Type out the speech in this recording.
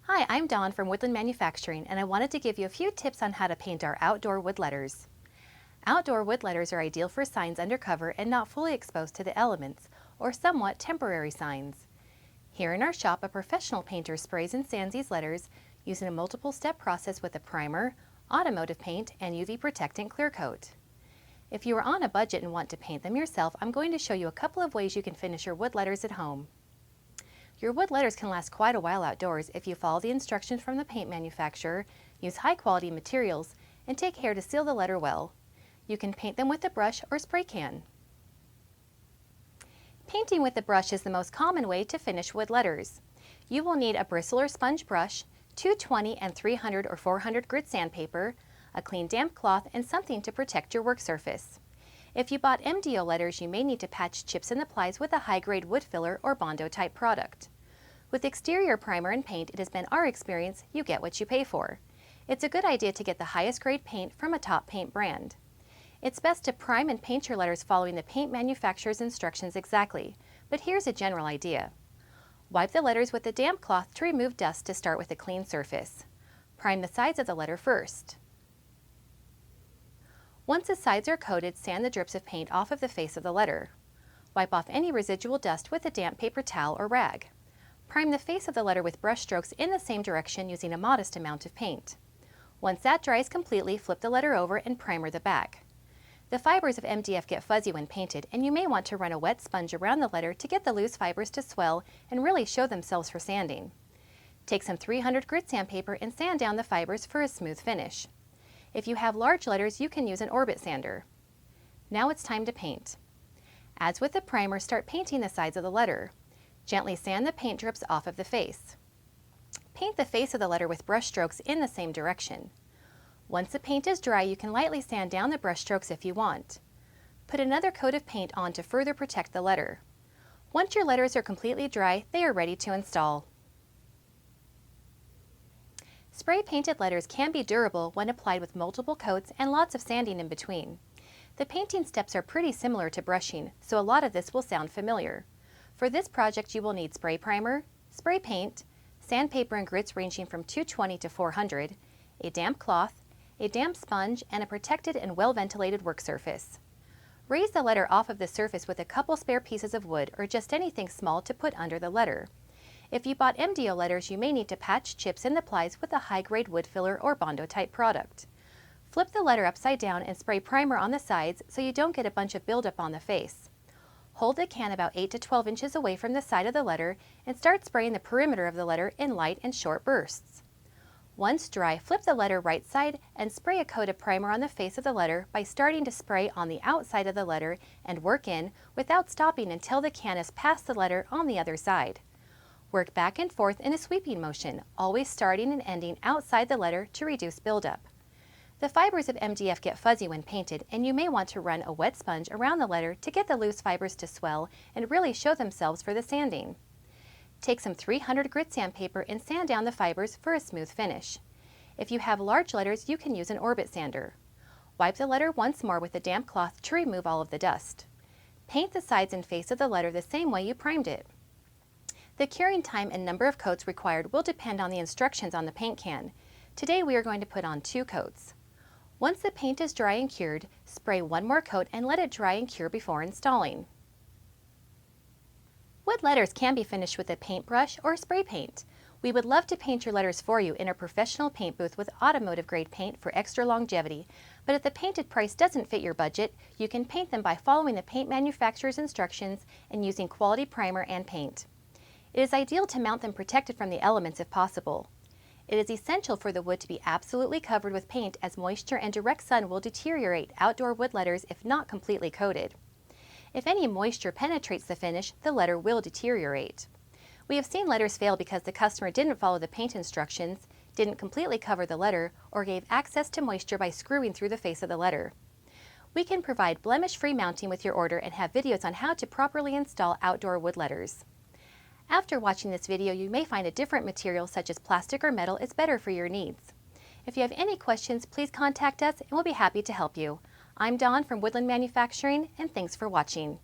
Hi, I'm Dawn from Woodland Manufacturing, and I wanted to give you a few tips on how to paint our outdoor wood letters. Outdoor wood letters are ideal for signs under cover and not fully exposed to the elements, or somewhat temporary signs. Here in our shop, a professional painter sprays and sands these letters using a multiple-step process with a primer, automotive paint, and UV protectant clear coat. If you are on a budget and want to paint them yourself, I'm going to show you a couple of ways you can finish your wood letters at home. Your wood letters can last quite a while outdoors if you follow the instructions from the paint manufacturer, use high-quality materials, and take care to seal the letter well. You can paint them with a brush or spray can. Painting with a brush is the most common way to finish wood letters. You will need a bristle or sponge brush, 220 and 300 or 400 grit sandpaper, a clean damp cloth, and something to protect your work surface. If you bought MDO letters, you may need to patch chips and the plies with a high-grade wood filler or Bondo type product. With exterior primer and paint, it has been our experience you get what you pay for. It's a good idea to get the highest grade paint from a top paint brand. It's best to prime and paint your letters following the paint manufacturer's instructions exactly, but here's a general idea. Wipe the letters with a damp cloth to remove dust to start with a clean surface. Prime the sides of the letter first. Once the sides are coated, sand the drips of paint off of the face of the letter. Wipe off any residual dust with a damp paper towel or rag. Prime the face of the letter with brush strokes in the same direction using a modest amount of paint. Once that dries completely, flip the letter over and primer the back. The fibers of MDF get fuzzy when painted, and you may want to run a wet sponge around the letter to get the loose fibers to swell and really show themselves for sanding. Take some 300 grit sandpaper and sand down the fibers for a smooth finish. If you have large letters, you can use an orbit sander. Now it's time to paint. As with the primer, start painting the sides of the letter. Gently sand the paint drips off of the face. Paint the face of the letter with brush strokes in the same direction. Once the paint is dry, you can lightly sand down the brush strokes if you want. Put another coat of paint on to further protect the letter. Once your letters are completely dry, they are ready to install. Spray painted letters can be durable when applied with multiple coats and lots of sanding in between. The painting steps are pretty similar to brushing, so a lot of this will sound familiar. For this project, you will need spray primer, spray paint, sandpaper and grits ranging from 220 to 400, a damp cloth, a damp sponge, and a protected and well-ventilated work surface. Raise the letter off of the surface with a couple spare pieces of wood or just anything small to put under the letter. If you bought MDO letters, you may need to patch chips in the plies with a high-grade wood filler or Bondo type product. Flip the letter upside down and spray primer on the sides so you don't get a bunch of buildup on the face. Hold the can about 8 to 12 inches away from the side of the letter and start spraying the perimeter of the letter in light and short bursts. Once dry, flip the letter right side and spray a coat of primer on the face of the letter by starting to spray on the outside of the letter and work in without stopping until the can is past the letter on the other side. Work back and forth in a sweeping motion, always starting and ending outside the letter to reduce buildup. The fibers of MDF get fuzzy when painted, and you may want to run a wet sponge around the letter to get the loose fibers to swell and really show themselves for the sanding. Take some 300 grit sandpaper and sand down the fibers for a smooth finish. If you have large letters, you can use an orbit sander. Wipe the letter once more with a damp cloth to remove all of the dust. Paint the sides and face of the letter the same way you primed it. The curing time and number of coats required will depend on the instructions on the paint can. Today we are going to put on 2 coats. Once the paint is dry and cured, spray one more coat and let it dry and cure before installing. Wood letters can be finished with a paintbrush or spray paint. We would love to paint your letters for you in a professional paint booth with automotive grade paint for extra longevity, but if the painted price doesn't fit your budget, you can paint them by following the paint manufacturer's instructions and using quality primer and paint. It is ideal to mount them protected from the elements if possible. It is essential for the wood to be absolutely covered with paint, as moisture and direct sun will deteriorate outdoor wood letters if not completely coated. If any moisture penetrates the finish, the letter will deteriorate. We have seen letters fail because the customer didn't follow the paint instructions, didn't completely cover the letter, or gave access to moisture by screwing through the face of the letter. We can provide blemish-free mounting with your order and have videos on how to properly install outdoor wood letters. After watching this video, you may find a different material such as plastic or metal is better for your needs. If you have any questions, please contact us and we'll be happy to help you. I'm Dawn from Woodland Manufacturing, and thanks for watching.